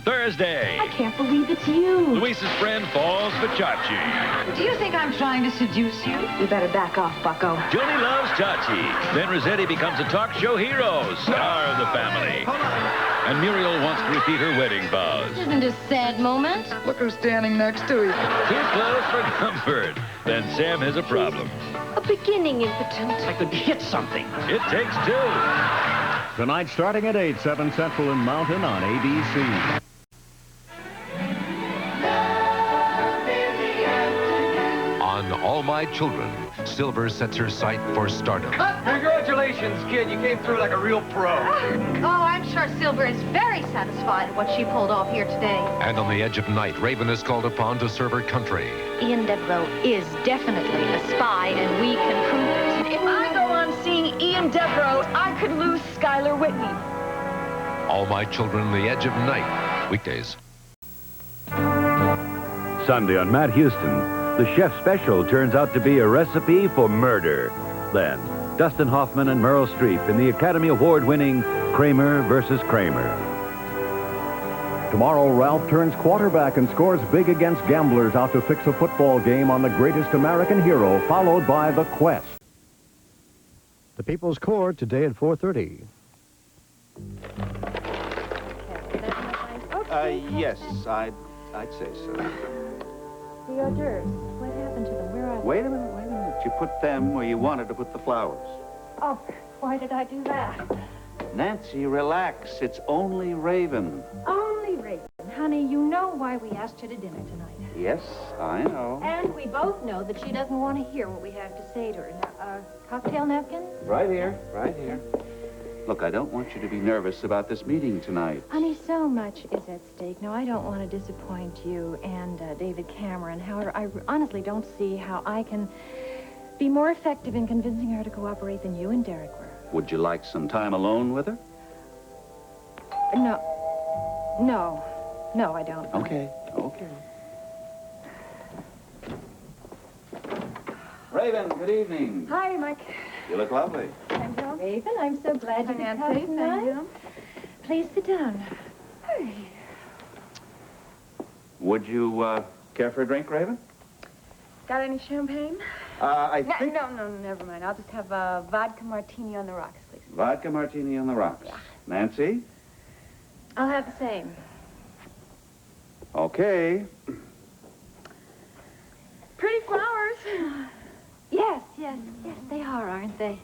Thursday. I can't believe it's you. Luisa's friend falls for Chachi. Do you think I'm trying to seduce you? You better back off, bucko. Joni loves Chachi. Then Rossetti becomes a talk show hero, star of the family. And Muriel wants to repeat her wedding vows. Isn't it a sad moment? Look who's standing next to you. Too close for comfort. Then Sam has a problem. A beginning impotent. I could hit something. It takes two. Tonight starting at 8, 7 Central and Mountain on ABC. On All My Children, Silver sets her sight for stardom. Congratulations, kid. You came through like a real pro. Oh, I'm sure Silver is very satisfied at what she pulled off here today. And on the edge of night, Raven is called upon to serve her country. Ian Devereaux is definitely a spy, and we can prove it. If I go on seeing Ian Devereaux, I could lose Skylar Whitney. All My Children, the edge of night. Weekdays. Sunday on Matt Houston, the chef special turns out to be a recipe for murder. Then, Dustin Hoffman and Meryl Streep in the Academy Award-winning Kramer versus Kramer. Tomorrow, Ralph turns quarterback and scores big against gamblers out to fix a football game on The Greatest American Hero, followed by The Quest. The People's Court today at 4:30. Yes, I'd say so. The hors d'oeuvres. What happened to them? Where are they? Wait a minute. You put them where you wanted to put the flowers. Oh, why did I do that? Nancy, relax. It's only Raven. Only Raven. Honey, you know why we asked her to dinner tonight. Yes, I know. And we both know that she doesn't want to hear what we have to say to her. Now, cocktail napkin? Right here. Look, I don't want you to be nervous about this meeting tonight. Honey, so much is at stake. Now, I don't want to disappoint you and David Cameron. However, I honestly don't see how I can be more effective in convincing her to cooperate than you and Derek were. Would you like some time alone with her? No, I don't. Okay. Raven, good evening. Hi, Mike. You look lovely. Thank you. Raven, I'm so glad you could come Nancy, tonight. thank you. Please sit down. Would you care for a drink, Raven? Got any champagne? I think... No, never mind. I'll just have a vodka martini on the rocks, please. Vodka martini on the rocks. Yeah. Nancy? I'll have the same. Okay. Pretty flowers. Yes, they are, aren't they?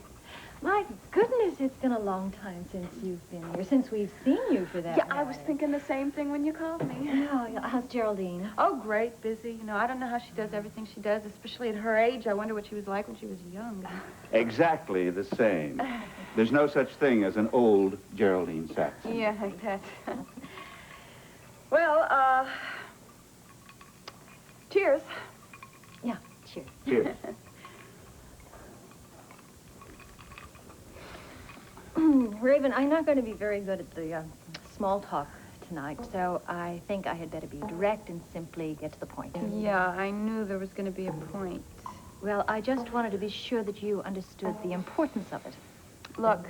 My goodness, it's been a long time since you've been here, since we've seen you for that Yeah, matter. I was thinking the same thing when you called me. Oh, how's Geraldine? Oh, great, busy. You know, I don't know how she does everything she does, especially at her age. I wonder what she was like when she was young. Exactly the same. There's no such thing as an old Geraldine Saxon. Yeah, like that. Well, cheers. Yeah, cheers. Cheers. Raven, I'm not going to be very good at the small talk tonight, so I think I had better be direct and simply get to the point. Yeah, I knew there was going to be a point. Well, I just wanted to be sure that you understood the importance of it. Look,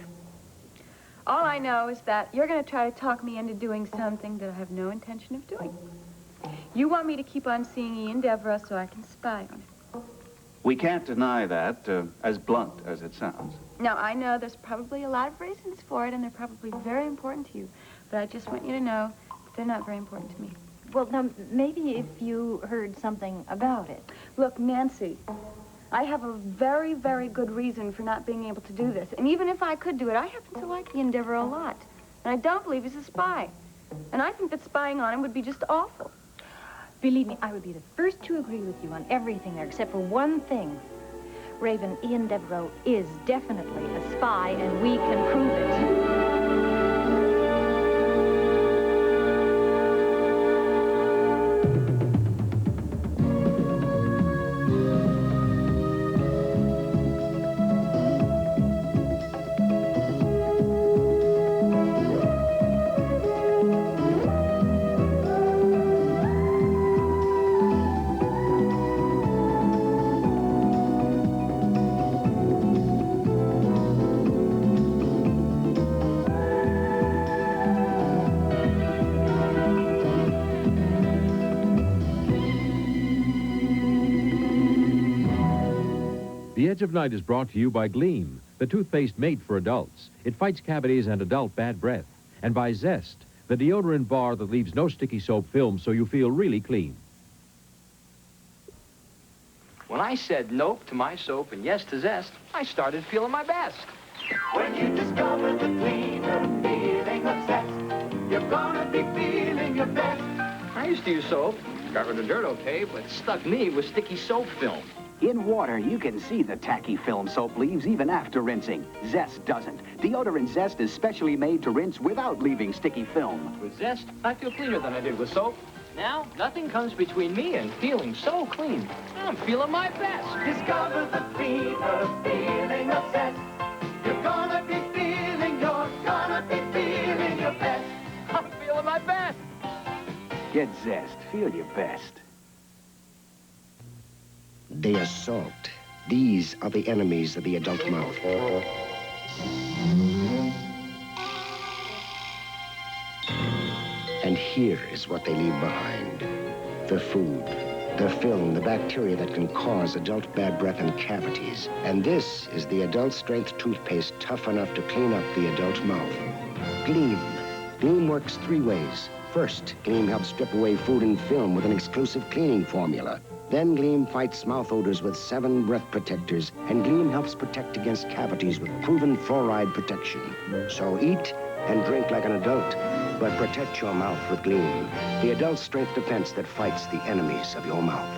all I know is that you're going to try to talk me into doing something that I have no intention of doing. You want me to keep on seeing Ian Devereaux so I can spy on him. We can't deny that, as blunt as it sounds. Now, I know there's probably a lot of reasons for it, and they're probably very important to you. But I just want you to know that they're not very important to me. Well, now, maybe if you heard something about it. Look, Nancy, I have a very, very good reason for not being able to do this. And even if I could do it, I happen to like Ian Devereaux a lot. And I don't believe he's a spy. And I think that spying on him would be just awful. Believe me, I would be the first to agree with you on everything there, except for one thing. Raven, Ian Devereaux is definitely a spy, and we can prove it. The Edge of Night is brought to you by Gleam, the toothpaste made for adults. It fights cavities and adult bad breath. And by Zest, the deodorant bar that leaves no sticky soap film so you feel really clean. When I said nope to my soap and yes to Zest, I started feeling my best. When you discover the cleaner feeling of Zest, you're gonna be feeling your best. I used to use soap. Got rid of dirt okay, but stuck me with sticky soap film. In water, you can see the tacky film soap leaves even after rinsing. Zest doesn't. Deodorant Zest is specially made to rinse without leaving sticky film. With Zest, I feel cleaner than I did with soap. Now, nothing comes between me and feeling so clean. I'm feeling my best. Discover the cleaner feeling of Zest. You're gonna be feeling your best. I'm feeling my best. Get Zest. Feel your best. They assault. These are the enemies of the adult mouth. And here is what they leave behind. The food, the film, the bacteria that can cause adult bad breath and cavities. And this is the adult strength toothpaste tough enough to clean up the adult mouth. Gleam. Gleam works 3 ways. First, Gleam helps strip away food and film with an exclusive cleaning formula. Then Gleam fights mouth odors with 7 breath protectors, and Gleam helps protect against cavities with proven fluoride protection. So eat and drink like an adult, but protect your mouth with Gleam, the adult strength defense that fights the enemies of your mouth.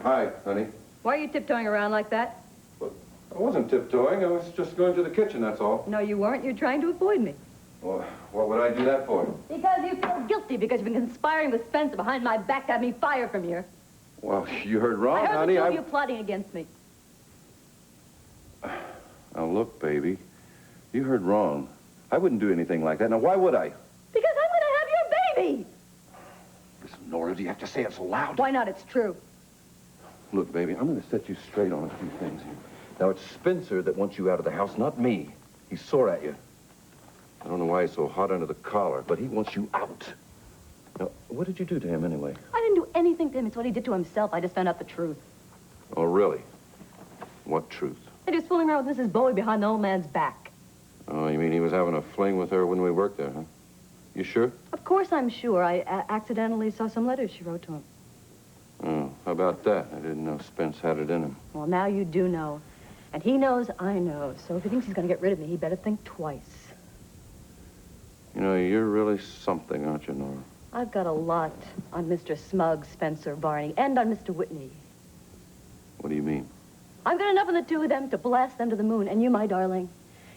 Hi, honey. Why are you tiptoeing around like that? Well, I wasn't tiptoeing. I was just going to the kitchen, that's all. No, you weren't. You're trying to avoid me. Well, what would I do that for? Because you feel guilty because you've been conspiring with Spencer behind my back to have me fired from here. Well, you heard wrong, I heard honey. the two of you plotting against me. Now, look, baby. You heard wrong. I wouldn't do anything like that. Now, why would I? Because I'm going to have your baby. Listen, Nora, do you have to say it so loud? Why not? It's true. Look, baby, I'm going to set you straight on a few things here. Now, it's Spencer that wants you out of the house, not me. He's sore at you. I don't know why he's so hot under the collar, but he wants you out. Now, what did you do to him, anyway? I didn't do anything to him. It's what he did to himself. I just found out the truth. Oh, really? What truth? That he was fooling around with Mrs. Bowie behind the old man's back. Oh, you mean he was having a fling with her when we worked there, huh? You sure? Of course I'm sure. I accidentally saw some letters she wrote to him. Oh, how about that? I didn't know Spence had it in him. Well, now you do know. And he knows I know. So if he thinks he's going to get rid of me, he better think twice. You know, you're really something, aren't you, Nora? I've got a lot on Mr. Smug, Spencer, Barney, and on Mr. Whitney. What do you mean? I've got enough of the two of them to blast them to the moon. And you, my darling,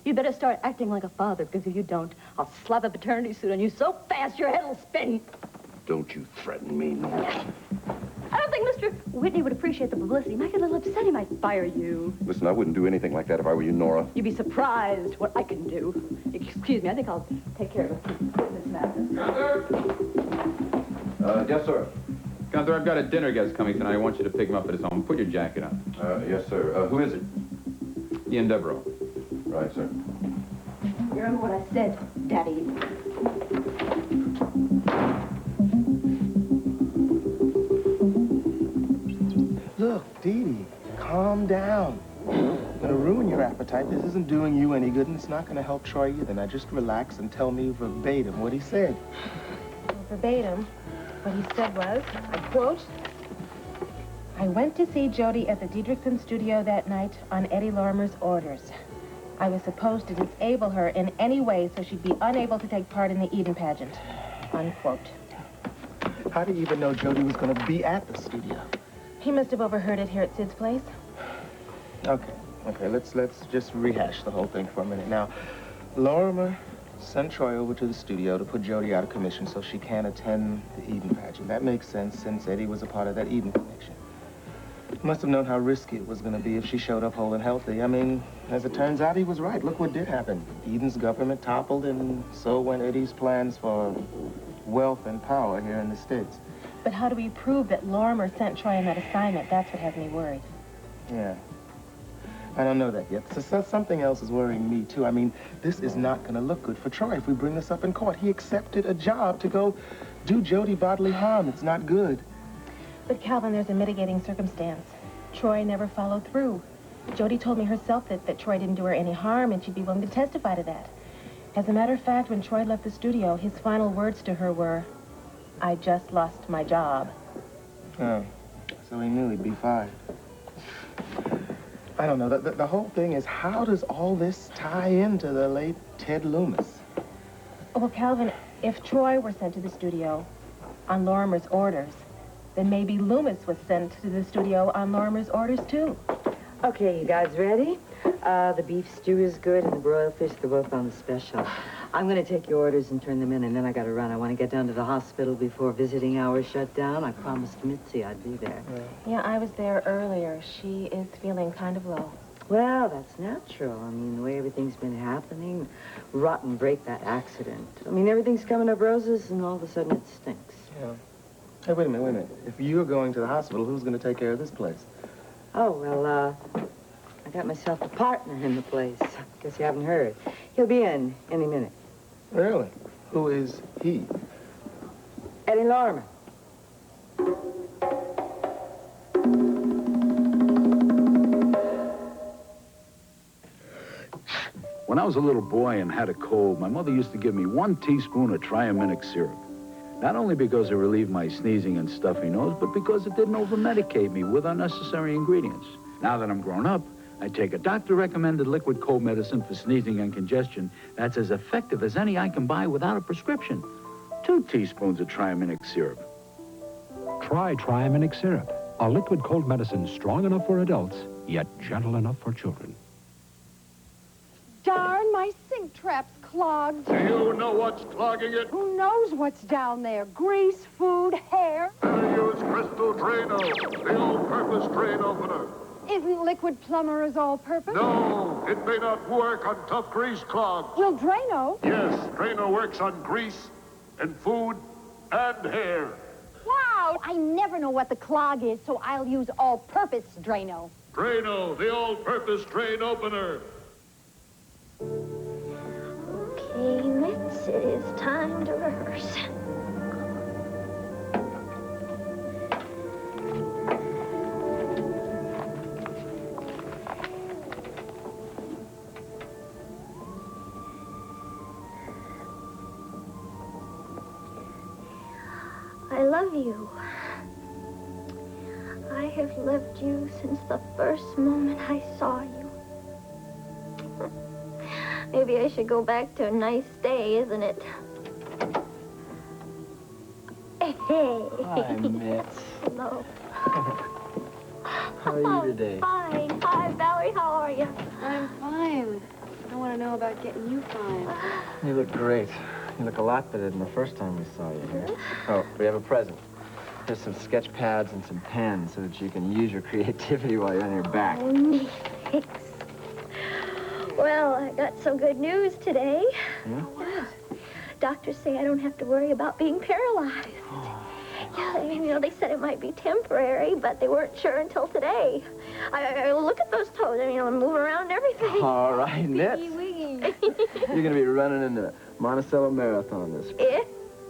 you better start acting like a father, because if you don't, I'll slap a paternity suit on you so fast your head will spin. Don't you threaten me, Nora. I don't think Mr. Whitney would appreciate the publicity. He might get a little upset. He might fire you. Listen, I wouldn't do anything like that if I were you, Nora. You'd be surprised what I can do. Excuse me, I think I'll take care of this matter. Gunther? Yes, sir. Gunther, I've got a dinner guest coming tonight. I want you to pick him up at his home. Put your jacket on. Yes, sir. Who is it? Ian Devereaux. Right, sir. You remember what I said, Daddy? Look, Dee Dee, calm down. I'm gonna ruin your appetite. This isn't doing you any good, and it's not gonna help Troy either. Now just relax and tell me verbatim what he said. Well, verbatim, what he said was, I quote, I went to see Jody at the Diedrichson studio that night on Eddie Lorimer's orders. I was supposed to disable her in any way so she'd be unable to take part in the Eden pageant. Unquote. How do you even know Jody was gonna be at the studio? He must have overheard it here at Sid's place. Okay, let's just rehash the whole thing for a minute. Now, Lorimer sent Troy over to the studio to put Jody out of commission so she can't attend the Eden pageant. That makes sense since Eddie was a part of that Eden connection. Must have known how risky it was going to be if she showed up whole and healthy. I mean, as it turns out, he was right. Look what did happen. Eden's government toppled, and so went Eddie's plans for wealth and power here in the States. But how do we prove that Lorimer sent Troy on that assignment? That's what has me worried. Yeah. I don't know that yet. So something else is worrying me, too. I mean, this is not going to look good for Troy if we bring this up in court. He accepted a job to go do Jody bodily harm. It's not good. But, Calvin, there's a mitigating circumstance. Troy never followed through. Jody told me herself that Troy didn't do her any harm, and she'd be willing to testify to that. As a matter of fact, when Troy left the studio, his final words to her were, "I just lost my job." Oh, so he knew he'd be fired. I don't know. The whole thing is, how does all this tie into the late Ted Loomis? Well, Calvin, if Troy were sent to the studio on Lorimer's orders, then maybe Loomis was sent to the studio on Lorimer's orders, too. Okay, you guys ready? The beef stew is good and the broiled fish, they're both on the special. I'm going to take your orders and turn them in, and then I got to run. I want to get down to the hospital before visiting hours shut down. I promised Mitzi I'd be there. Yeah, I was there earlier. She is feeling kind of low. Well, that's natural. I mean, the way everything's been happening, rotten break, that accident. I mean, everything's coming up roses, and all of a sudden it stinks. Yeah. Hey, wait a minute. If you're going to the hospital, who's going to take care of this place? Oh, well, I got myself a partner in the place. Guess you haven't heard. He'll be in any minute. Really? Who is he? Eddie Lorimer. When I was a little boy and had a cold, my mother used to give me 1 teaspoon of triaminic syrup. Not only because it relieved my sneezing and stuffy nose, but because it didn't over-medicate me with unnecessary ingredients. Now that I'm grown up, I take a doctor-recommended liquid cold medicine for sneezing and congestion that's as effective as any I can buy without a prescription. 2 teaspoons of triaminic syrup. Try Triaminic Syrup, a liquid cold medicine strong enough for adults, yet gentle enough for children. Darn, my sink trap's clogged. Do you know what's clogging it? Who knows what's down there? Grease, food, hair. Better use Crystal Drano, the all-purpose drain opener. Isn't liquid plumber's all-purpose? No, it may not work on tough grease clogs. Well, Drano. Yes, Drano works on grease and food and hair. Wow, I never know what the clog is, so I'll use all-purpose Drano. Drano, the all-purpose drain opener. Okay, Mitz, it is time to rehearse. I love you. I have loved you since the first moment I saw you. Maybe I should go back to a nice day, isn't it? Hey. Hi, Mitz. Hello. How are you today? Fine. Hi, Valerie. How are you? I'm fine. I want to know about getting you fine. You look great. You look a lot better than the first time we saw you here. Oh, we have a present. There's some sketch pads and some pens so that you can use your creativity while you're on your back. Oh, thanks. Well, I got some good news today. Yeah? What? Doctors say I don't have to worry about being paralyzed. Yeah, you know, they said it might be temporary, but they weren't sure until today. I look at those toes. I mean, I'm moving around and everything. All right, Mitz. You're going to be running in the Monticello Marathon this week. Yeah?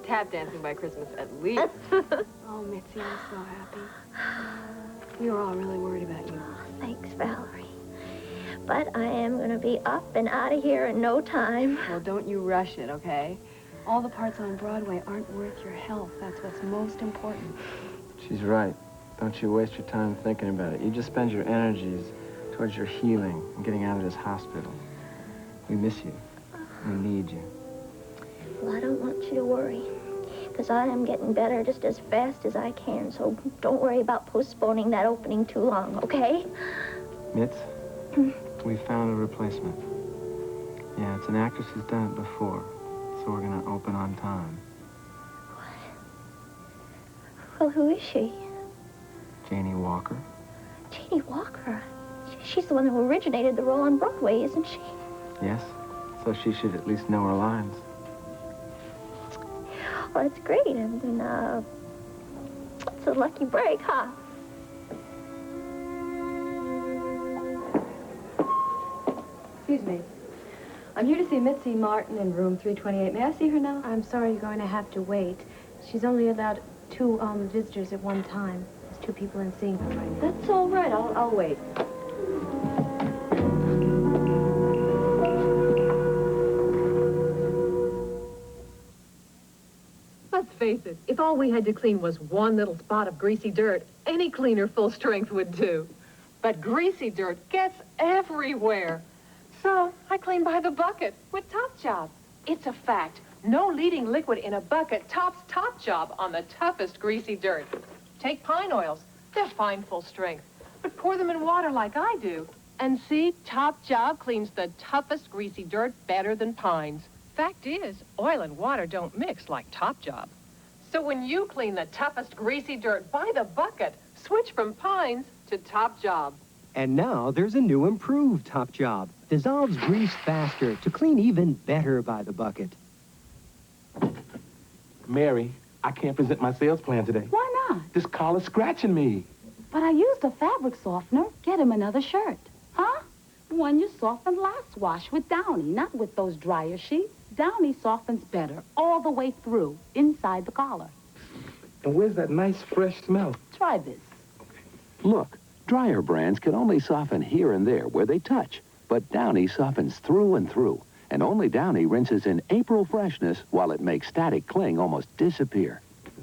Tap dancing by Christmas at least. Oh, Mitzi, I'm so happy. We were all really worried about you. Oh, thanks, Valerie. But I am going to be up and out of here in no time. Well, don't you rush it, okay? All the parts on Broadway aren't worth your health. That's what's most important. She's right. Don't you waste your time thinking about it. You just spend your energies towards your healing and getting out of this hospital. We miss you. We need you. Well, I don't want you to worry, because I am getting better just as fast as I can, so don't worry about postponing that opening too long, okay? Mitz, we found a replacement. Yeah, it's an actress who's done it before, so we're gonna open on time. Well, who is she? Janie Walker. Jeannie Walker. She's the one who originated the role on Broadway, isn't she? Yes. So she should at least know her lines. Well, that's great. And then, it's a lucky break, huh? Excuse me. I'm here to see Mitzi Martin in room 328. May I see her now? I'm sorry you're going to have to wait. She's only allowed 2 visitors at one time. There's 2 people in seeing her right now. That's all right. I'll wait. Let's face it, if all we had to clean was one little spot of greasy dirt, any cleaner full strength would do. But greasy dirt gets everywhere. So I clean by the bucket with Top Job. It's a fact. No leading liquid in a bucket tops Top Job on the toughest greasy dirt. Take pine oils. They're fine full strength. But pour them in water like I do. And see, Top Job cleans the toughest greasy dirt better than pines. Fact is, oil and water don't mix like Top Job. So when you clean the toughest greasy dirt by the bucket, switch from pines to Top Job. And now there's a new improved Top Job. Dissolves grease faster to clean even better by the bucket. Mary, I can't present my sales plan today. Why not? This collar's scratching me. But I used a fabric softener. Get him another shirt. Huh? One you softened last wash with Downy, not with those dryer sheets. Downy softens better all the way through, inside the collar. And where's that nice, fresh smell? Try this. Look, dryer brands can only soften here and there where they touch, but Downy softens through and through. And only Downy rinses in April freshness while it makes static cling almost disappear.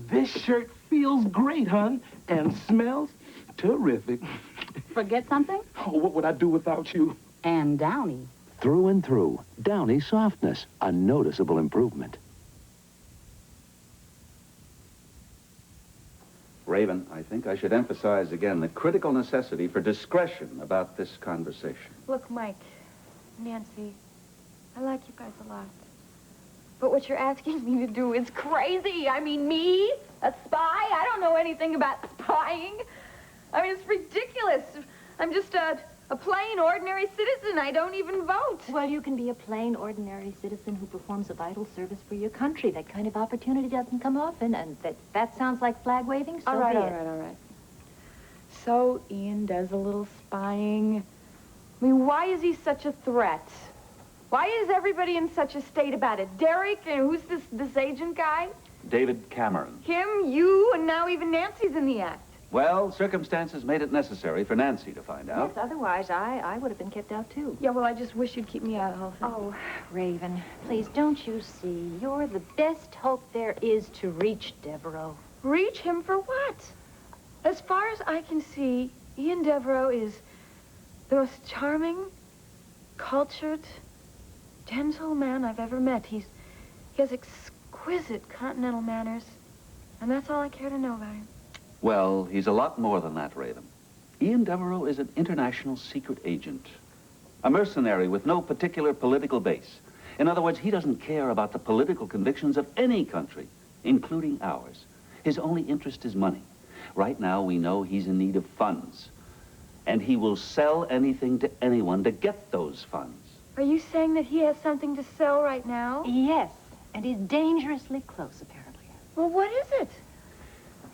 This shirt feels great, hon, and smells terrific. Forget something? Oh, what would I do without you? And Downy. Through and through, Downy softness, a noticeable improvement. Raven, I think I should emphasize again the critical necessity for discretion about this conversation. Look, Mike, Nancy, I like you guys a lot. But what you're asking me to do is crazy. I mean, me, a spy? I don't know anything about spying. I mean, it's ridiculous. I'm just a plain, ordinary citizen. I don't even vote. Well, you can be a plain, ordinary citizen who performs a vital service for your country. That kind of opportunity doesn't come often, and that sounds like flag waving, so all right, be all it. right, all right. So Ian does a little spying. I mean, why is he such a threat? Why is everybody in such a state about it? Derek, and who's this agent guy? David Cameron. Him, you, and now even Nancy's in the act. Well, circumstances made it necessary for Nancy to find out. Yes, otherwise I would have been kept out, too. Yeah, well, I just wish you'd keep me out of the whole thing. Oh, Raven, please, don't you see? You're the best hope there is to reach Devereaux. Reach him for what? As far as I can see, Ian Devereaux is the most charming, cultured, gentle man I've ever met. He has exquisite continental manners, and that's all I care to know about him. Well, he's a lot more than that, Raven. Ian Devereaux is an international secret agent. A mercenary with no particular political base. In other words, he doesn't care about the political convictions of any country, including ours. His only interest is money. Right now, we know he's in need of funds. And he will sell anything to anyone to get those funds. Are you saying that he has something to sell right now? Yes, and he's dangerously close, apparently. Well, what is it?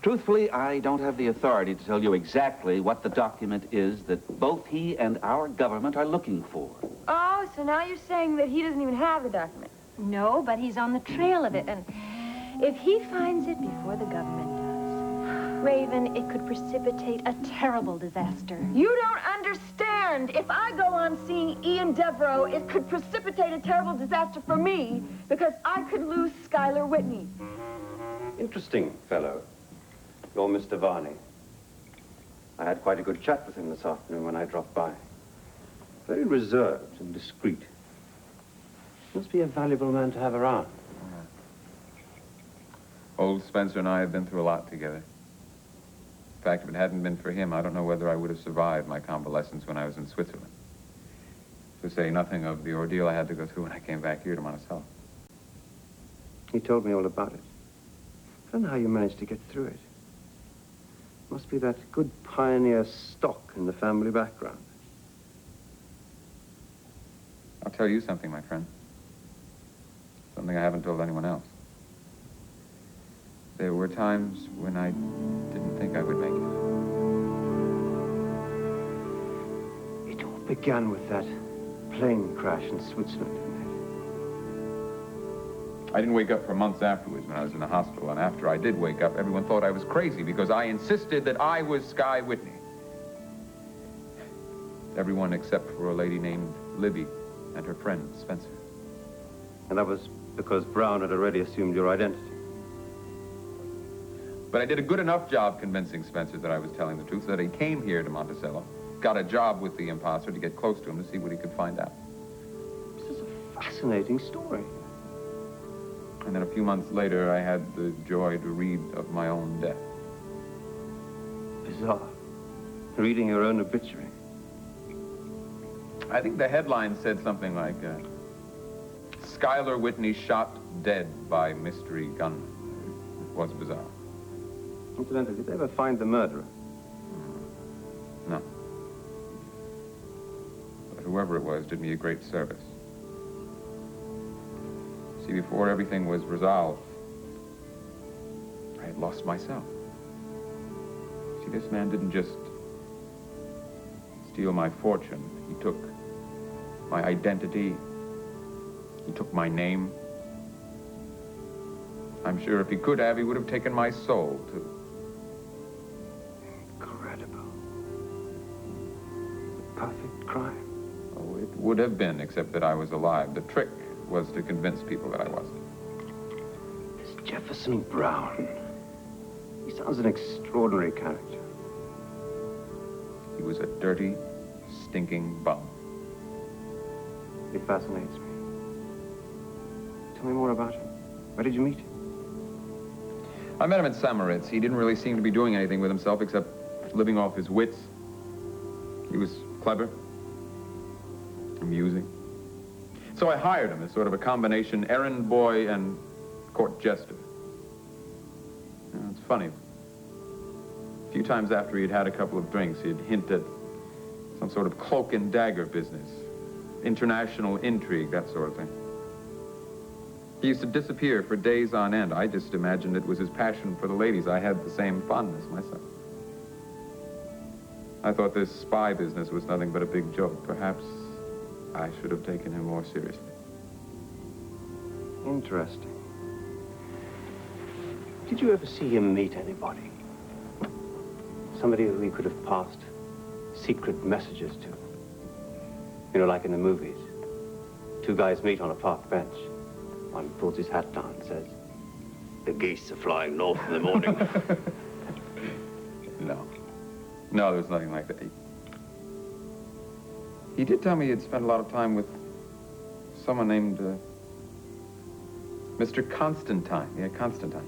Truthfully, I don't have the authority to tell you exactly what the document is that both he and our government are looking for. Oh, so now you're saying that he doesn't even have the document. No, but he's on the trail of it, and if he finds it before the government does, Raven, it could precipitate a terrible disaster. You don't understand. If I go on seeing Ian Devereaux, it could precipitate a terrible disaster for me because I could lose Skylar Whitney. Interesting fellow. You're Mr. Varney. I had quite a good chat with him this afternoon when I dropped by. Very reserved and discreet. Must be a valuable man to have around. Old Spencer and I have been through a lot together. In fact, if it hadn't been for him, I don't know whether I would have survived my convalescence when I was in Switzerland. To say nothing of the ordeal I had to go through when I came back here to Monticello. He told me all about it. I don't know how you managed to get through it. Must be that good pioneer stock in the family background. I'll tell you something, my friend. Something I haven't told anyone else. There were times when I didn't think I would make it. It all began with that plane crash in Switzerland. I didn't wake up for months afterwards when I was in the hospital, and after I did wake up, everyone thought I was crazy because I insisted that I was Sky Whitney. Everyone except for a lady named Libby and her friend, Spencer. And that was because Brown had already assumed your identity. But I did a good enough job convincing Spencer that I was telling the truth, so that he came here to Monticello, got a job with the imposter to get close to him to see what he could find out. This is a fascinating story. And then a few months later, I had the joy to read of my own death. Bizarre. Reading your own obituary. I think the headline said something like, Skylar Whitney shot dead by mystery gunman. It was bizarre. Incidentally, did they ever find the murderer? No. But whoever it was did me a great service. See, before everything was resolved, I had lost myself. See, this man didn't just steal my fortune. He took my identity. He took my name. I'm sure if he could have, he would have taken my soul, too. Incredible. The perfect crime. Oh, it would have been, except that I was alive. The trick was to convince people that I wasn't. This Jefferson Brown. He sounds an extraordinary character. He was a dirty, stinking bum. He fascinates me. Tell me more about him. Where did you meet him? I met him in Samaritz. He didn't really seem to be doing anything with himself except living off his wits. He was clever, amusing. So I hired him as sort of a combination errand boy and court jester. You know, it's funny. A few times after he'd had a couple of drinks, he'd hint at some sort of cloak and dagger business, international intrigue, that sort of thing. He used to disappear for days on end. I just imagined it was his passion for the ladies. I had the same fondness myself. I thought this spy business was nothing but a big joke. Perhaps I should have taken him more seriously. Interesting. Did you ever see him meet anybody? Somebody who he could have passed secret messages to? You know, like in the movies. Two guys meet on a park bench. One pulls his hat down and says, "The geese are flying north in the morning." No. No, there was nothing like that. He did tell me he'd spent a lot of time with someone named Mr. Constantine. Yeah, Constantine.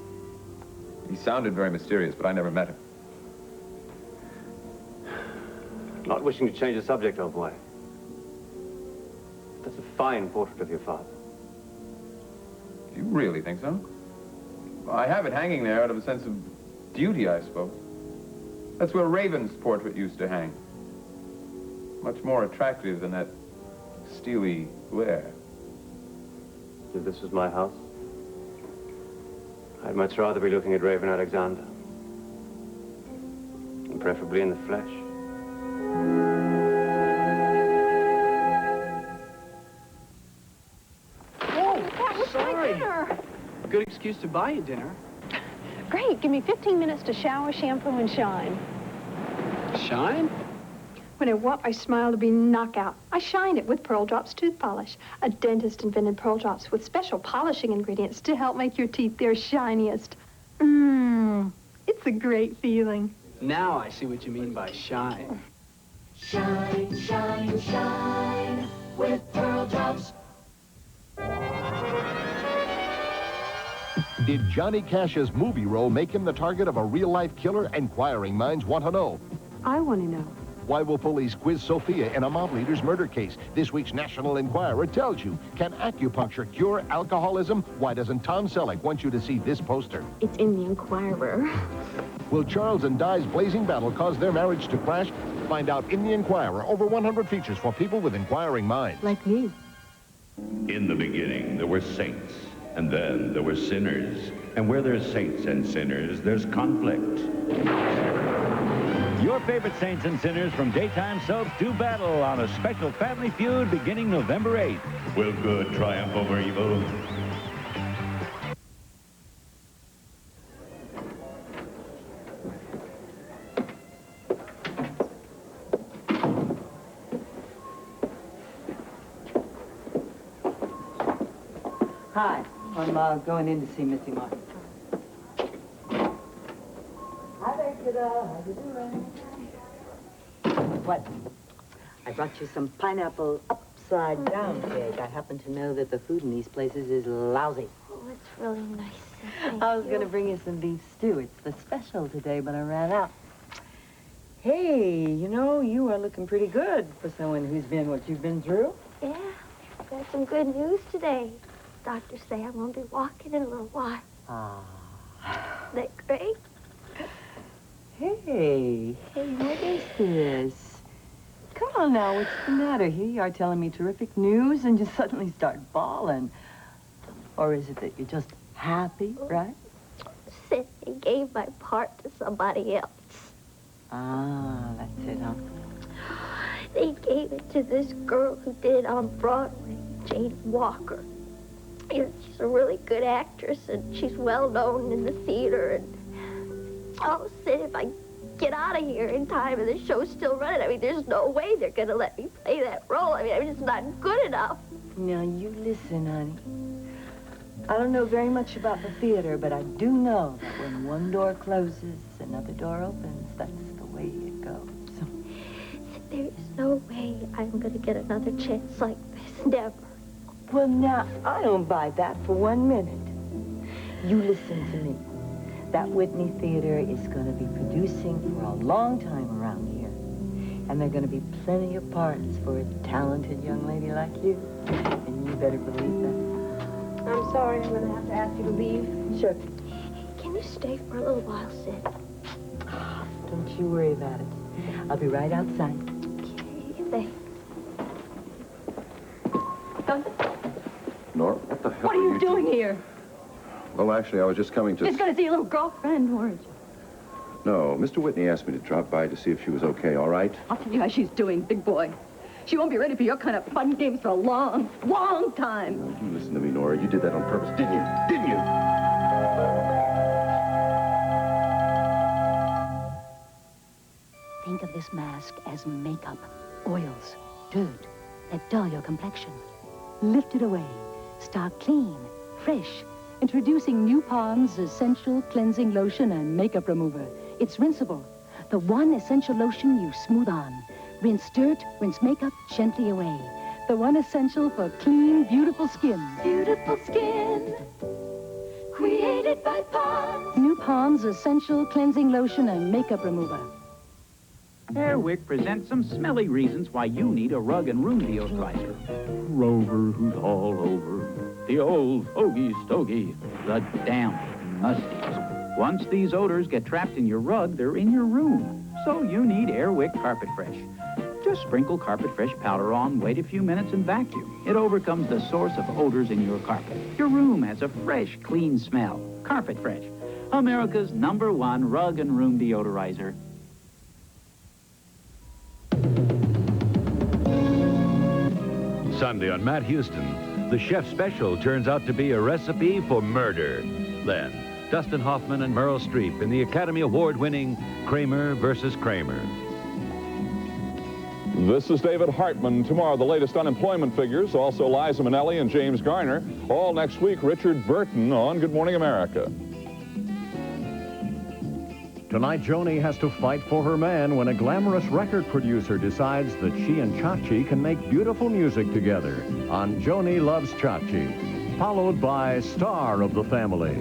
He sounded very mysterious, but I never met him. Not wishing to change the subject, old boy. That's a fine portrait of your father. Do you really think so? Well, I have it hanging there out of a sense of duty, I suppose. That's where Raven's portrait used to hang. Much more attractive than that steely glare. If this was my house, I'd much rather be looking at Raven Alexander. And preferably in the flesh. Good excuse to buy you dinner. Great. Give me 15 minutes to shower, shampoo, and shine. Shine? When I want my smile to be knockout, I shine it with Pearl Drops tooth polish. A dentist invented Pearl Drops with special polishing ingredients to help make your teeth their shiniest. It's a great feeling. Now I see what you mean by shine. Shine, shine, shine with Pearl Drops. Did Johnny Cash's movie role make him the target of a real-life killer? Inquiring minds want to know. I want to know. Why will police quiz Sophia in a mob leader's murder case? This week's National Enquirer tells you. Can acupuncture cure alcoholism? Why doesn't Tom Selleck want you to see this poster? It's in the Enquirer. Will Charles and Di's blazing battle cause their marriage to crash? Find out in the Enquirer. Over 100 features for people with inquiring minds. Like me. In the beginning, there were saints, and then there were sinners. And where there's saints and sinners, there's conflict. Your favorite saints and sinners from daytime soaps do battle on a special family feud beginning November 8th. Will good triumph over evil? Hi, I'm going in to see Missy Martin. Hi there, kiddo. How you doing? What? I brought you some pineapple upside-down cake. I happen to know that the food in these places is lousy. Oh, it's really nice. I was going to bring you some beef stew. It's the special today, but I ran out. Hey, you know, you are looking pretty good for someone who's been what you've been through. Yeah, got some good news today. Doctors say I'm going to be walking in a little while. Ah. Isn't that great? Hey, what is this? Come on now, what's the matter? Here you are telling me terrific news and just suddenly start bawling. Or is it that you're just happy, right? Said they gave my part to somebody else. Ah, that's it, huh? They gave it to this girl who did it on Broadway, Jane Walker. You know, she's a really good actress, and she's well known in the theater. And oh, Sid, if I get out of here in time and the show's still running, I mean, there's no way they're going to let me play that role. I mean, I'm just not good enough. Now, you listen, honey. I don't know very much about the theater, but I do know that when one door closes, another door opens. That's the way it goes. There's no way I'm going to get another chance like this. Never. Well, now, I don't buy that for 1 minute. You listen to me. That Whitney Theater is going to be producing for a long time around here. And there are going to be plenty of parts for a talented young lady like you. And you better believe that. I'm sorry, I'm going to have to ask you to leave. Sure. Can you stay for a little while, Sid? Don't you worry about it. I'll be right outside. Okay, Nora, what the hell What are you doing here? Well, actually, I was just coming to... Just going to see your little girlfriend, weren't you? No, Mr. Whitney asked me to drop by to see if she was okay, all right? I'll tell you how she's doing, big boy. She won't be ready for your kind of fun games for a long, long time. Now, you listen to me, Nora. You did that on purpose, didn't you? Didn't you? Think of this mask as makeup, oils, dirt that dull your complexion. Lift it away. Start clean, fresh. Introducing New Pond's Essential Cleansing Lotion and Makeup Remover. It's rinseable. The one essential lotion you smooth on. Rinse dirt, rinse makeup gently away. The one essential for clean, beautiful skin. Beautiful skin, created by Pond's. New Pond's Essential Cleansing Lotion and Makeup Remover. Airwick presents some smelly reasons why you need a rug and room deodorizer. Rover who's all over. The old hogey stogie. The damp musties. Once these odors get trapped in your rug, they're in your room. So you need Airwick Carpet Fresh. Just sprinkle Carpet Fresh powder on, wait a few minutes, and vacuum. It overcomes the source of odors in your carpet. Your room has a fresh, clean smell. Carpet Fresh. America's #1 rug and room deodorizer. Sunday on Matt Houston, the chef special turns out to be a recipe for murder. Then, Dustin Hoffman and Meryl Streep in the Academy Award-winning Kramer versus Kramer. This is David Hartman. Tomorrow, the latest unemployment figures. Also, Liza Minnelli and James Garner. All next week, Richard Burton on Good Morning America. Tonight, Joni has to fight for her man when a glamorous record producer decides that she and Chachi can make beautiful music together on Joni Loves Chachi, followed by Star of the Family.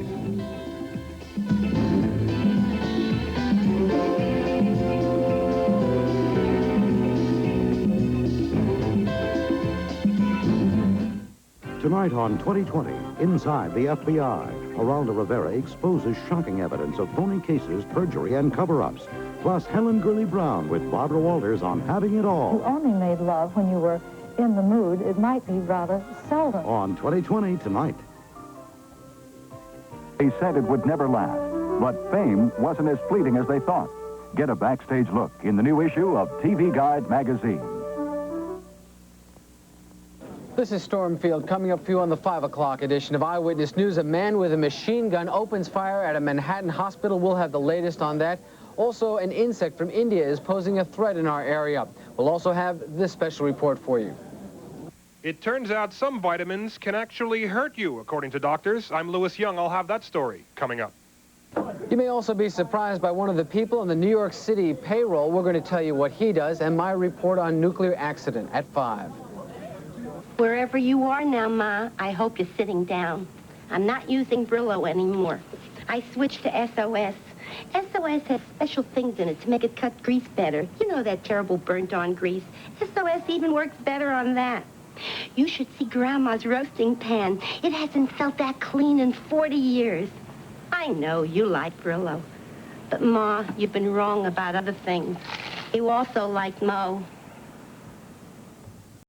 Tonight on 2020, inside the FBI, Geraldo Rivera exposes shocking evidence of phony cases, perjury, and cover-ups. Plus, Helen Gurley Brown with Barbara Walters on Having It All. You only made love when you were in the mood. It might be rather seldom. On 2020 tonight. They said it would never last, but fame wasn't as fleeting as they thought. Get a backstage look in the new issue of TV Guide magazine. This is Stormfield. Coming up for you on the 5 o'clock edition of Eyewitness News. A man with a machine gun opens fire at a Manhattan hospital. We'll have the latest on that. Also, an insect from India is posing a threat in our area. We'll also have this special report for you. It turns out some vitamins can actually hurt you, according to doctors. I'm Louis Young. I'll have that story coming up. You may also be surprised by one of the people on the New York City payroll. We're going to tell you what he does and my report on nuclear accident at 5. Wherever you are now, Ma, I hope you're sitting down. I'm not using Brillo anymore. I switched to SOS. SOS has special things in it to make it cut grease better. You know that terrible burnt-on grease. SOS even works better on that. You should see Grandma's roasting pan. It hasn't felt that clean in 40 years. I know you like Brillo. But, Ma, you've been wrong about other things. You also like Mo.